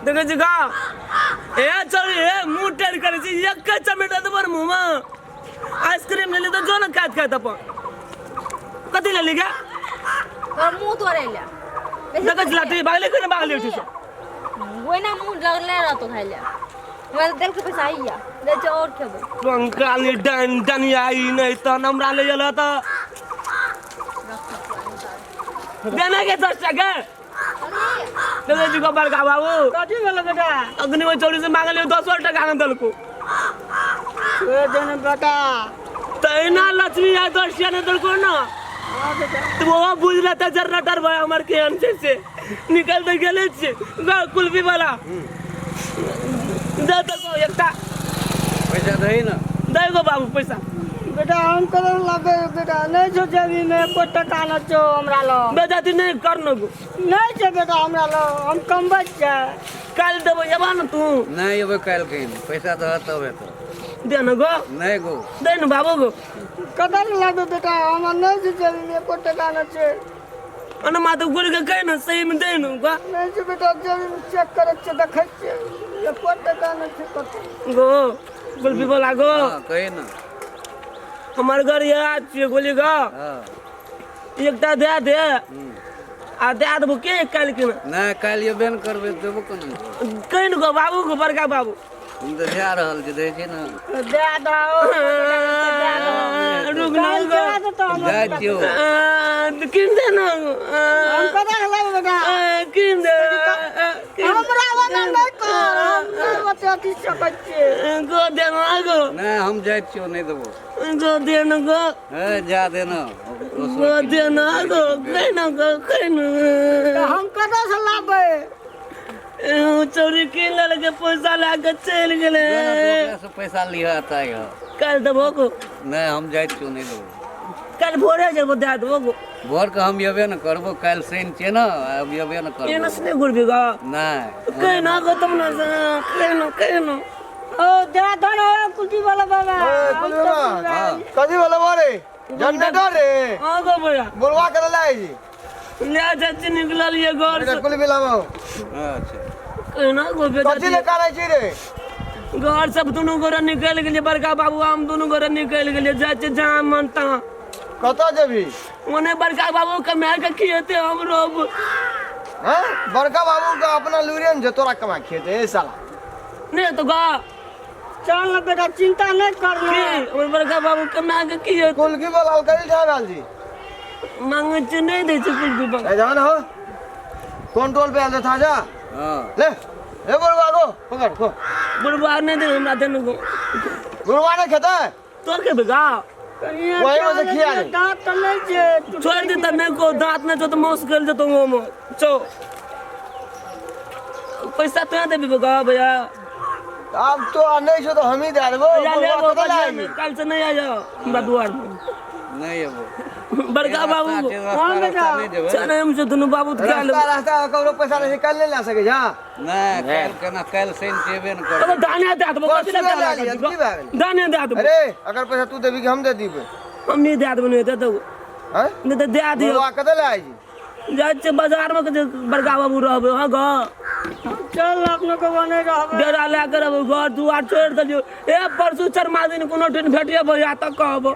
देखै छी का ए चल ए मुंह टेढ़ करे छी एक चमेटा तो पर मुंह में आइसक्रीम ले तो जो ना खात खात अपन कथि ले ली क्या और मुंह तोड़े ले देखै छी लाठी भागले के भागले उठी वो ना मुंह लगले रह तो खाइले मैं दिल के पैसा आइया ले जो और खेबो पंकाली डन आई नहीं तो हमरा ले गेल त देना के 10 टका देखै छी गोबर का बाबू कथी भेल बेटा अग्नि में चोरी से मांगले 10 टका न दलको ए देन बेटा तैना लक्ष्मी आ 10 टका न दलको ना तो वो बुझला त जनरेटर भाई हमर के अंश से निकल दे गेले छी कुल्फी वाला दे तो एकटा पैसा दही ना दे गो बाबू पैसा बेटा हम कर लगे बेटा नहीं छो जरी में को टका न छो हमरा लो बेजाती नहीं करनो गो नहीं छे बेटा हमरा लो हम कमबच छे काल देबो एबा न तू नहीं एबे काल के पैसा तो तबे तो दे न गो नहीं गो दे न बाबू गो कदर लगे बेटा हम नहीं छे जरी में को टका न छे अन मातो गुल के कह न सही में दे न गो नहीं छे बेटा जरी चेक करे छे देखै छे ये को टका न छे कत गो कुल्फी वाला गो हां कहे ना हमार घर याद छे गोली गो हां एकटा दे दे आ दे देबो के काल के ना काल एबे न करबे देबो कोन कह न गो बाबू गो बड़का बाबू हम तो जा रहल छै देख छी ना दे दो रुक न गो जा छियो किन दे न हम कदर लगे बेटा किन दे हमरा वाला नहीं कर हम बता की सकत छे गो दे न गो ना हम जा छियो नहीं देबो गो दे न गो ए जा दे ना गो दे न गो कह न गो कह न हम कदर से लाबे चोरी के लगे पैसा लाके चल गेले से पैसा लिया आता है कल देबो गो नहीं हम जा छियो नहीं देबो कल भोरे जेबो दे देबो गो भोर के हम एबे न करबो काल सैन छै ना अब एबे न करबो एनस ने गुरबी गो नहीं कह न गो तुम न कह न ओ दे धन कुटी वाला बाबा कथी बोले बारे जनरेटर रे हां गो भैया बोलवा कर लाई जी ले चाची निकलल ये घर से कुल मिलाओ अच्छा कह न गो बेटा कथी ले करे छी रे घर सब दोनों गोरा निकल गेलिए बड़का बाबू हम दोनों गोरा निकल गेलिए जाचे जहां मन तहां कत जेबी ओने बड़का बाबू कमा के खिएते हम रोब हैं बड़का बाबू का अपना लूरियन जे तोरा कमा खेते ए साला नहीं तो गा चल ना बेटा चिंता नहीं करना की और बड़का बाबू कमा के खिए कुल की बोल अलकरी ठाल जी मांगे छ नहीं दे छ कुल भी ए जान हो कंट्रोल पे आंदे था जा हां ले ए बोलवा गो पकड़ को बुढ़वा नहीं दे हमरा देन गो गुरवा ने खेता तो के बेगा वही में से खिया नहीं दांत नहीं छे छोड़ दे तने को दांत में जो तो मौस कर दे तो वो चो पैसा तो दे बेगा भैया अब तो नहीं छो तो हम ही दे देबो या ले बोलवा कत लाएगी कल से नहीं आ जाओ हमरा दुआर में नहीं एबो बड़का बाबू कौन बेटा चले हम से दोनों बाबू क्या ले रास्ता रास्ता करो पैसा नहीं निकाल ले ला सके जा नहीं काल केना काल सैन एबे न कर अबे दाने दे दबो बस ले ला लिया, की बात है? दाने दे दबो अरे अगर पैसा तू देबी कि हम दे दीबे हम नहीं दे दबो नहीं दे दो हैं नहीं तो दे दियो बोलवा कत लाई जी जाचे बाजार में के बड़का बाबू रहबे हां ग चल अपने को बने रहबे डेरा ला कर अब घर दुआर छोड़ दियो ए परसू शर्मा दिन कोनो दिन भेटिए भैया तक कहबो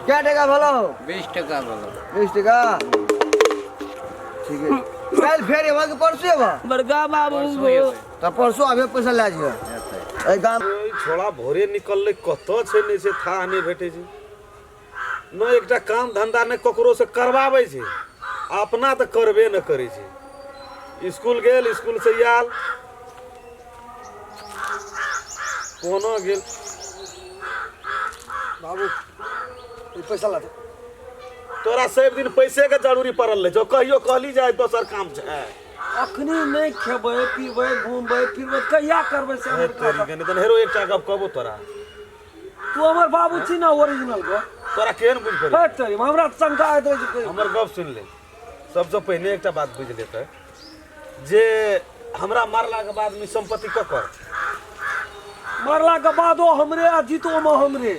क्या टका भलो 20 टका बोलो 20 टका ठीक है कल फेर एबा के परसू एबा बड़का बाबू त परसू आबे पैसा ला जियो ए गाम छोड़ा भोरे निकलले कत छै नै से था नै भेटे छै न एकटा काम धंधा नै ककरो से करवाबै छै अपना त करबे न करै छै स्कूल गेल स्कूल से आयल कोनो गेल बाबू ई पैसा ला दे तोरा सब दिन पैसे के जरूरी पड़ल जो कहियो कहली जाय दोसर काम छै अखनी नहीं खेबै पीबै घूमबै फिरबै कहिया करबै से हमर तेरी के नै त हेरो एकटा गप कहबो तोरा तू हमर बाबू छी ना ओरिजिनल को तोरा केहन बुझ पड़े हट तरी हमरा शंका आइत रहे छै हमर गप सुन ले सबसे पहले एकटा बात बुझ लेते जे हमरा मारला के बाद में संपत्ति ककर मरला के बादो हमरे आ जीतो में हमरे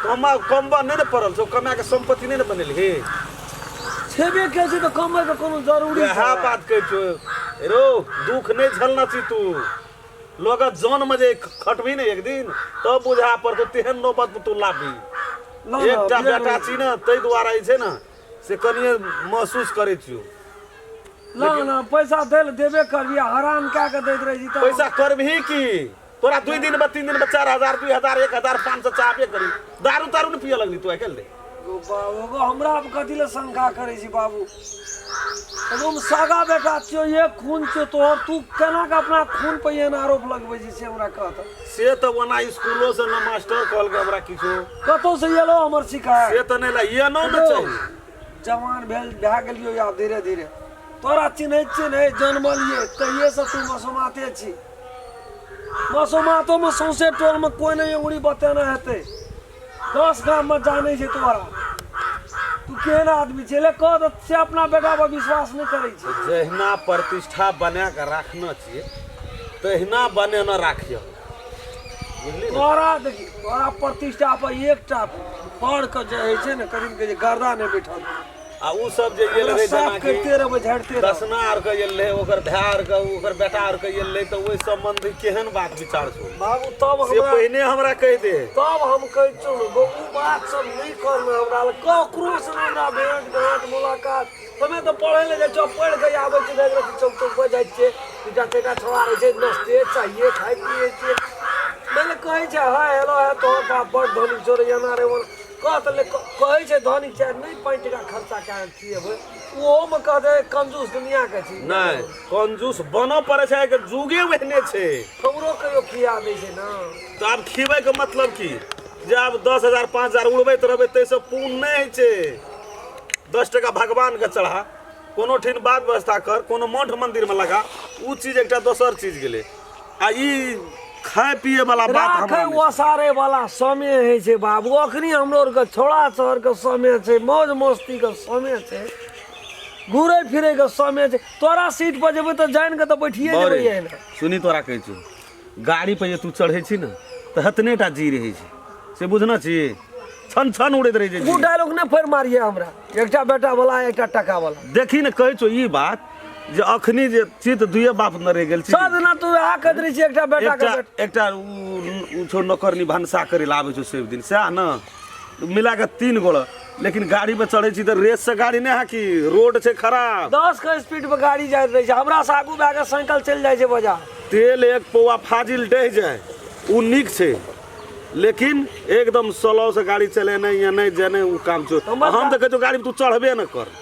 कमा कमबा नहीं न पड़ल छौ कमा के संपत्ति नहीं न बनेल हे छेबे के छै तो कमाई के कोनो जरूरी यह छै बात कहै छौ रो दुख नहीं झलना ची तू लोग जन्म जे खटबी ने एक दिन तब बुझा पर तो तेहन नौबत तू लाबी एकटा बेटा छी ना तै द्वारा छै ना से कनिए महसूस करै छियो ना पैसा देबे करबी हराम क्या के दैत रही तो पैसा करबही की तोरा 2 दिन में 3 दिन में 4000 2000 1500 चाहबे करी दारू तारू न पिए लगली तू अकेले बाबू हमरा अब कथी ले शंका करे छी बाबू एकदम सागा बेटा छियो ये खून छियो तोहर तू केना के अपना खून पे एहन आरोप लगबै छी से हमरा कहत से तो वना स्कूलो से न मास्टर कहल के हमरा किछो कतौ से एलो हमर शिकायत से तो नहीं ला ये न चाहिए जवान भए गेलियो या धीरे धीरे तोरा चिन्है छी नहीं जन्मलिए तहिए से तू मसुमाते छी मसुमातो में सौंसे टोल में कोई नहीं उंगली बतेना हेते 10 गांव में जाने छै तोरा तू केहन आदमी छै ले कह से अपना बेटा पर विश्वास नहीं करे छै जहिना प्रतिष्ठा बना के राखना चाहिए तहिना बने न राखियो बुझली तोरा देखी तोरा प्रतिष्ठा पर एकटा पढ़ के जे है छै ने करीब के जे गर्दा नहीं बैठल आ उ सब जे गेल रहे जना के करते रहे झड़ते रहे दसना आर के गेल रहे ओकर धार के ओकर बेटा आर के गेल रहे तो ओइ संबंधी केहन बात विचार छौ बाबू तब से हमरा पहिने हमरा कह दे तब हम कहै छौ बाबू बात सब नहीं करना हमरा ककरो से हमरा भेंट घाट मुलाकात हमें तो पढ़े ले जाय पढ़ के आबै छै देख रहे चौक चौक पर जाइ छै बेटा छोड़ा रहे छै नाश्ते चाहिए खाए पिए छै मैंने कहै छै हां हेलो है तो बाप बड़ धनी छोरे एना रे कहै छै धनी छै नहीं 5 टका खर्चा कए छिए ओहो में कहते कंजूस दुनिया के छी नहीं कंजूस बनो पड़े छै के जुगे ओहने छै हमरो कहियो खिया दै छै ना तो आब खिबै के मतलब की जे आब 10000 5000 उड़बैत रहबै तै से पूर्ण नहीं होइ छै 10 टका भगवान के चढ़ा कोनो ठिन बात व्यवस्था कर कोनो मठ मंदिर में लगा उ चीज एकटा दोसर चीज गेलै आ ई खाए पिए वाला बात राखे ओसारे वाला समय है छै बाबू अखनी हमरो आर के छोड़ा शहर के समय छै मौज मस्ती के समय छै घूरे फिरे के समय छै तोरा सीट पर जेबै तो जान के तो बैठिए जेबै एना सुनी तोरा कहै छी गाड़ी पे जे तू चढ़ै छी ना त हतनेटा जी रहै छै से बुझना छी छन छन उड़ैत रहै छै उ डायलॉग ने फेर मारिए हमरा एकटा बेटा वाला एकटा टका वाला देखी ने कहै छौ ई बात जे अखनी जे चित दुए बाप न रह गेल छी सब ना तू आ कहत रही छै एकटा बेटा के एकटा उ छो नौकरनी भनसा करे ला आबै छौ सब दिन सएह न मिला के 3 गोड़ लेकिन गाड़ी पे चढ़ै छी त रेस से गाड़ी नहीं है कि रोड छै खराब 10 के स्पीड पे गाड़ी जाइत रहे छै हमरा से आगू भागे साइकिल चल जाय छै बाजार तेल एक पौआ फाजिल डह जाए उ नीक छै लेकिन एकदम स्लो से गाड़ी चलेना या नहीं जाने उ काम छौ हम त कहै गाड़ी पे तू चढ़बे न कर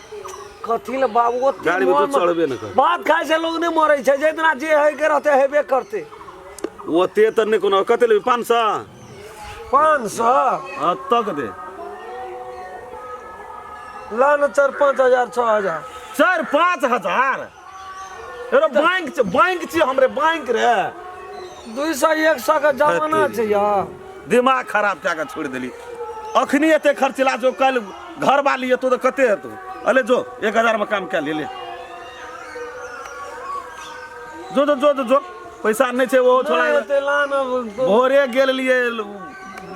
कथी ले बाबू गाड़ी पे तू चढ़बे न कर बात खाए से लोग नहीं मरे छै जितना जे है के रहते हेबे करते ओते त नहीं कोनो कते लेबी 500 हां तक दे लान 4-5 हजार 6 हजार 4-5 हजार एरो बैंक छी हमरे बैंक रे 200-100 का जमाना छै यार दिमाग खराब क्या के छोड़ देली अखनी एते खर्चला जो कल घर वाली है तो कते है तू अले जो 1000 में काम क्या ले जो पैसा नहीं छे वो छोड़ा भोरे गेल लिए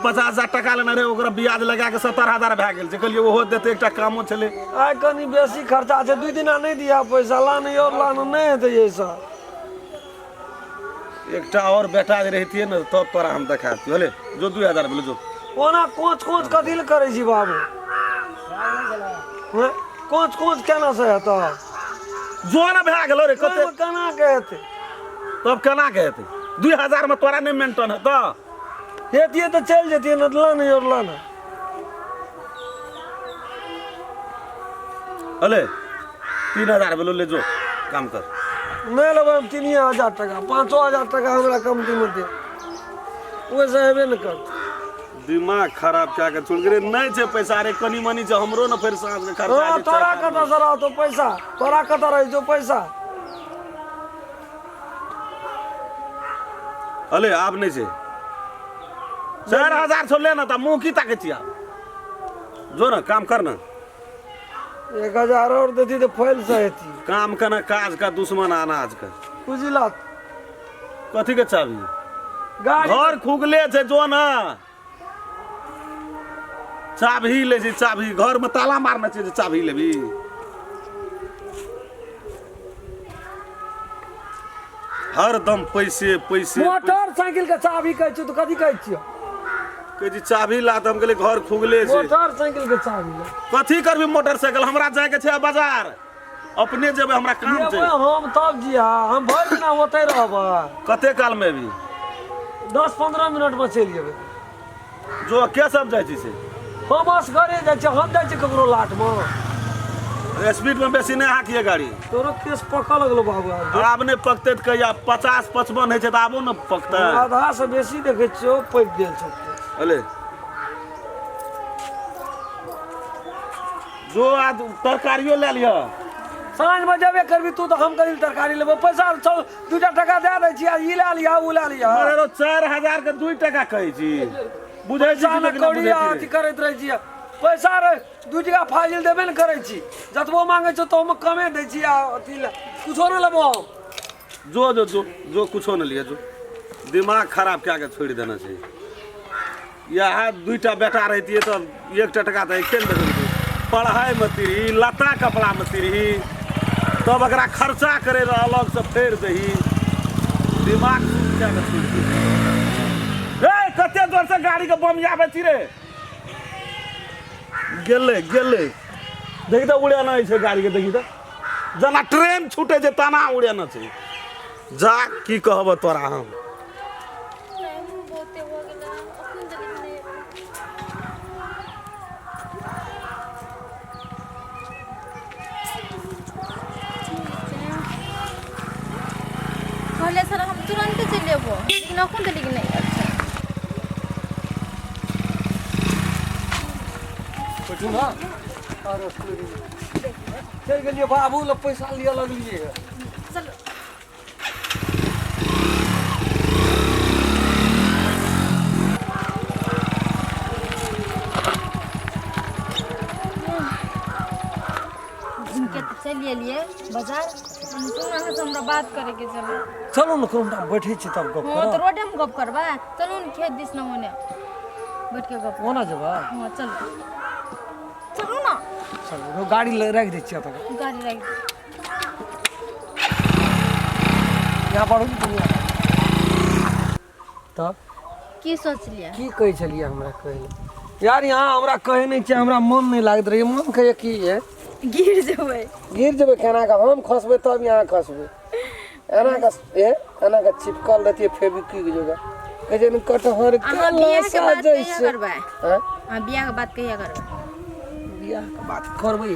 50,000 टका लेना रे ओकरा ब्याज लगा के 70,000 भए गेल छै कहलिए ओहो देते एकटा कामो छले आइ कनी बेसी खर्चा छै 2 दिना नहीं दिया पैसा लान और लान नहीं हेते ऐसा एकटा और बेटा जे रहतिए न तब तोरा हम देखाती होले जो 2000 बोले जो ओना कोच कथी ले करे छी बाबू कोच केना से हेता जो न भए गेलो रे कते केना के हेते तब केना के हेते 2000 में तोरा नहीं मेंटेन है त हेतिए तो चल जेतिए न लान और लान अले 3000 बोलो ले जो काम कर नहीं लेबै 3000 टका 5,000 टका हमरा कमती में दे वैसे हेबे न कर दिमाग खराब क्या के छोड़ रे नहीं छे पैसा रे कनी मनी छे हमरो न फिर साँझ के खर्चा तोरा कत से रह तो पैसा तोरा कत रही जो पैसा अले आब नहीं छे 4000 छो ले ना त मुंह की ताके छिया जो ना काम कर ना 1000 और देती तो फैल सहेती काम करना काज का दुश्मन अनाज का बुझला कथी के चाबी गाड़ी घर खुगले छे जो ना चाबी ले जे चाबी घर में ताला मारना छे जे चाबी लेबी हरदम पैसे पैसे मोटरसाइकिल के चाबी कहै छियै तो कथी कहै छियै के जी चाभी ला त हम कहले घर खुगले छै मोटरसाइकिल के चाबी कथी करबी मोटरसाइकिल हमरा जाए के छै बाजार अपने जेबै हमरा काम छै हम तब जिया हम भरि दिना ओतै रहबै कते काल में भी 10-15 मिनट में चलि जेबै जो के सब जाइ छी से हम असगरे जाइ छी हम जाइ छी ककरो लाट में स्पीड में बेसी नहीं हाकिए गाड़ी तोरो केस पकड़ लगलो बाबू आब नहीं पकते तो कहिया 50-55 है तो आबो न पकता आधा से बेसी देखे छियो पैक देल छै अले जो आज तरकारियो ले लिया साँझ में जेबे करबी तू तो हम करी तरकारी लेबै पैसा 2 टका दे दै छी ई ले लिया उ ले लिया अरे रो 4000 के 2 टका कहै छी बुझै छी कि नहीं कौड़ी अथी करैत रहै छी पैसा रे 2 टका फाजिल देबे न करै छी जतबो मांगे छ तो हम कमे दै छी अथी ले कुछो न लेबो जो जो जो जो कुछो न लिया जो दिमाग खराब क्या के छोड़ देना चाहिए यहाँ 2टा बेटा रहती तो 1 टका तो खेल दे पढ़ाई में तिरही लता कपड़ा में तिरही तब अकरा खर्चा करे अलग से फेर दही दिमाग क्या के छोड़ दे कते दूर से गाड़ी के बम आबे छी रे गेले गेले देखी तो उड़ाना है गाड़ी के देखी तो जना ट्रेन छूटे जे तना उड़ाना छै जा की कहब तोरा हम कहले सर हम तुरंत चल जेबो लेकिन अखन देली कि नहीं अच्छा कुछ ना और चल गेलिए बाबू ल पैसा लिया लगलिए चल इनके तो चलिए लिए बाजार हम तू ना से हमरा बात करे के चलो चलो न कोन बैठे छी तब गप हां तो रोडे में गप करबा चलो न खेत दिस न होने बैठ के गप होना जबा हां चलो चलो ना चलो गाड़ी रख दै छियै तब गाड़ी रख यहाँ पर तब की सोच लिया की कहै छलिए हमरा कहले यार यहाँ हमरा कहै नहीं छै हमरा मन नहीं लागत रहे मन कहे की है गिर जेबै केना का हम खसबै तब यहाँ खसबै एना का चिपकल रहती फेविक्विक जगह कहे जे कटहर अहाँ बियाह के बात कहिया करबै हां हां बियाह के बात कहिया करबै बियाह के बात करबै